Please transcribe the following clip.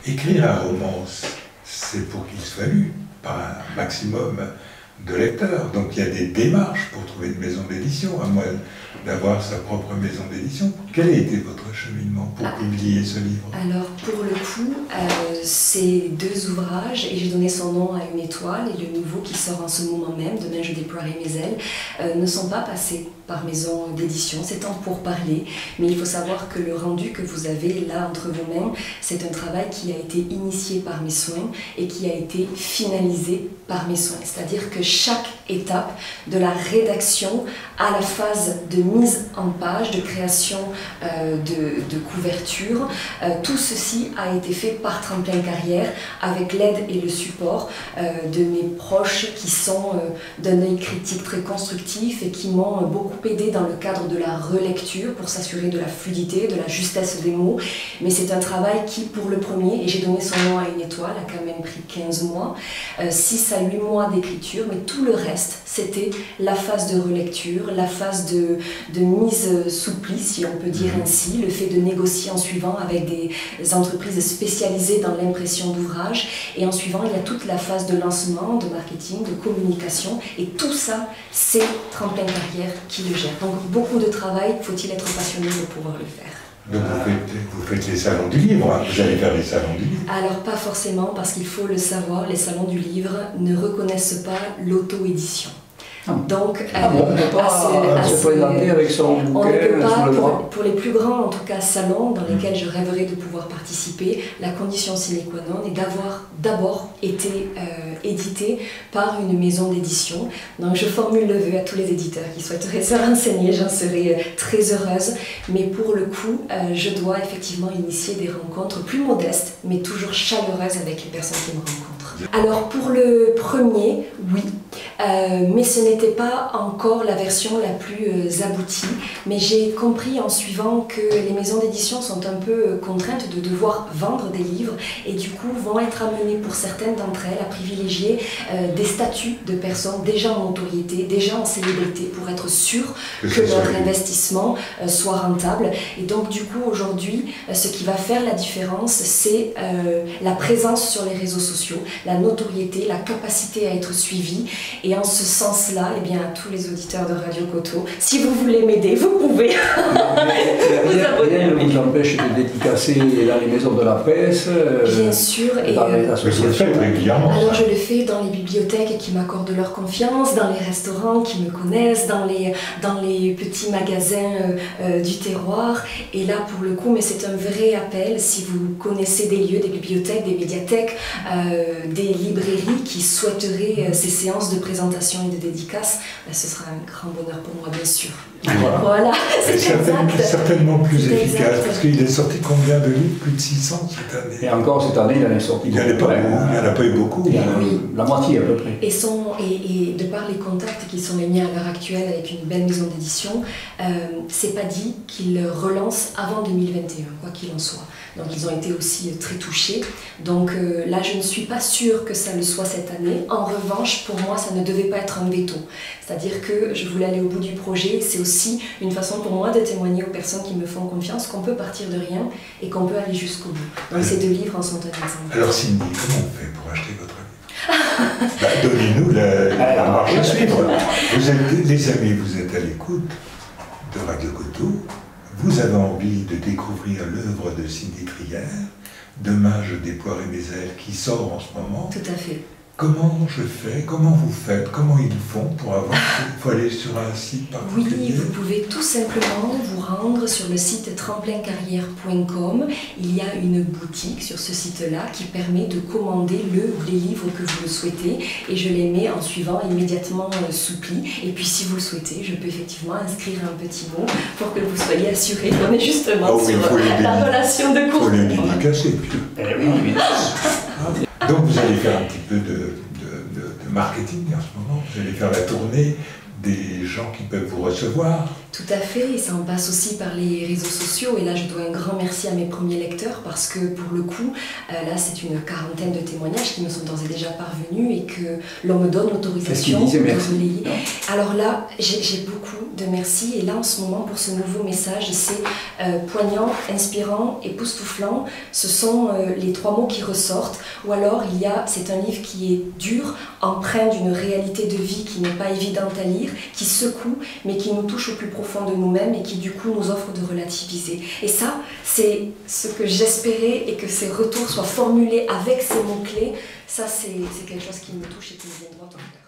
Écrire un roman, c'est pour qu'il soit lu par un maximum de lecteurs. Donc il y a des démarches pour trouver une maison d'édition, à moins d'avoir sa propre maison d'édition. Quel a été votre cheminement pour publier ce livre? Alors pour le coup, ces deux ouvrages, et j'ai donné son nom à Une étoile, et le nouveau qui sort en ce moment même, Demain je déploierai mes ailes, ne sont pas passés par maison d'édition, c'est en pourparlers, mais il faut savoir que le rendu que vous avez là entre vos mains, c'est un travail qui a été initié par mes soins et qui a été finalisé par mes soins. C'est-à-dire que chaque étape de la rédaction à la phase de mise en page, de création de couverture, tout ceci a été fait par Tremplin Carrière avec l'aide et le support de mes proches qui sont d'un œil critique très constructif et qui m'ont beaucoup aidé dans le cadre de la relecture pour s'assurer de la fluidité, de la justesse des mots. Mais c'est un travail qui, pour le premier, et j'ai donné son nom à Une étoile, a quand même pris 15 mois, 6 à 8 mois d'écriture, mais tout le reste, c'était la phase de relecture, la phase de mise sous pli, si on peut dire ainsi, le fait de négocier en suivant avec des entreprises spécialisées dans l'impression d'ouvrages, et en suivant, il y a toute la phase de lancement, de marketing, de communication, et tout ça, c'est Tremplin Carrière qui le gère. Donc beaucoup de travail, faut-il être passionné pour pouvoir le faire. Donc vous faites les salons du livre, hein. Vous allez faire les salons du livre. Alors pas forcément, parce qu'il faut le savoir, les salons du livre ne reconnaissent pas l'auto-édition. Donc, on ne peut pas se présenter avec son bouquin sur le bras. Pour les plus grands, en tout cas, salons dans lesquels je rêverais de pouvoir participer, la condition sine qua non est d'avoir d'abord été édité par une maison d'édition. Donc, je formule le vœu à tous les éditeurs qui souhaiteraient se renseigner, j'en serais très heureuse. Mais pour le coup, je dois effectivement initier des rencontres plus modestes, mais toujours chaleureuses avec les personnes qui me rencontrent. Alors, pour le premier, oui. Mais ce n'était pas encore la version la plus aboutie, mais j'ai compris en suivant que les maisons d'édition sont un peu contraintes de devoir vendre des livres et du coup vont être amenées pour certaines d'entre elles à privilégier des statuts de personnes déjà en notoriété, déjà en célébrité pour être sûres que leur investissement soit rentable. Et donc du coup aujourd'hui, ce qui va faire la différence, c'est la présence sur les réseaux sociaux, la notoriété, la capacité à être suivi. Et en ce sens-là, eh bien, à tous les auditeurs de Radio Coteau, si vous voulez m'aider, vous pouvez vous abonner. Rien ne vous empêche de dédicacer dans les maisons de la presse, bien sûr, et dans les associations. Alors je le fais dans les bibliothèques qui m'accordent leur confiance, dans les restaurants qui me connaissent, dans les petits magasins du terroir. Et là, pour le coup, mais c'est un vrai appel, si vous connaissez des lieux, des bibliothèques, des médiathèques, des librairies qui souhaiteraient ces séances de présentation et de dédicaces, ben, ce sera un grand bonheur pour moi, bien sûr. Voilà, c'est certainement plus efficace, parce qu'il est sorti combien de livres? Plus de 600 cette année. Et encore cette année, il en est sorti. Il n'y en a pas eu beaucoup. Il y en a la moitié à peu près. Et de par les contacts qui sont les miens à l'heure actuelle avec une belle maison d'édition, c'est pas dit qu'ils relancent avant 2021, quoi qu'il en soit. Donc ils ont été aussi très touchés. Donc là, je ne suis pas sûre que ça le soit cette année. En revanche, pour moi, ça ne devait pas être un veto. C'est-à-dire que je voulais aller au bout du projet. C'est aussi une façon pour moi de témoigner aux personnes qui me font confiance qu'on peut partir de rien et qu'on peut aller jusqu'au bout. Donc ces deux livres en sont un exemple. Alors Cindy, comment on fait pour acheter votre livre? Donnez-nous la marche à suivre. Vous êtes, les amis, vous êtes à l'écoute de Radio Coteau. Vous avez envie de découvrir l'œuvre de Cindy Trier, Demain je déploierai mes ailes, qui sort en ce moment. Tout à fait. Comment je fais? Comment vous faites? Comment ils font pour avoir... Il faut aller sur un site particulier? Oui, vous pouvez tout simplement vous rendre sur le site tremplincarrière.com. Il y a une boutique sur ce site-là qui permet de commander le ou les livres que vous le souhaitez et je les mets en suivant immédiatement sous pli. Et puis si vous le souhaitez, je peux effectivement inscrire un petit mot pour que vous soyez assuré qu'on est justement sur la relation de couple. Il faut les dédicacer, puis. Donc vous allez faire un petit peu de marketing en ce moment, vous allez faire la tournée des gens qui peuvent vous recevoir. Tout à fait, et ça en passe aussi par les réseaux sociaux. Et là, je dois un grand merci à mes premiers lecteurs parce que pour le coup, là, c'est une quarantaine de témoignages qui me sont d'ores et déjà parvenus et que l'on me donne l'autorisation de relayer. Alors là, j'ai beaucoup de merci. Et là, en ce moment, pour ce nouveau message, c'est poignant, inspirant, époustouflant. Ce sont les 3 mots qui ressortent. Ou alors, c'est un livre qui est dur, empreint d'une réalité de vie qui n'est pas évidente à lire, qui secoue, mais qui nous touche au plus profond de nous-mêmes et qui, du coup, nous offre de relativiser. Et ça, c'est ce que j'espérais, et que ces retours soient formulés avec ces mots-clés. Ça, c'est quelque chose qui me touche et qui me vient droit au cœur.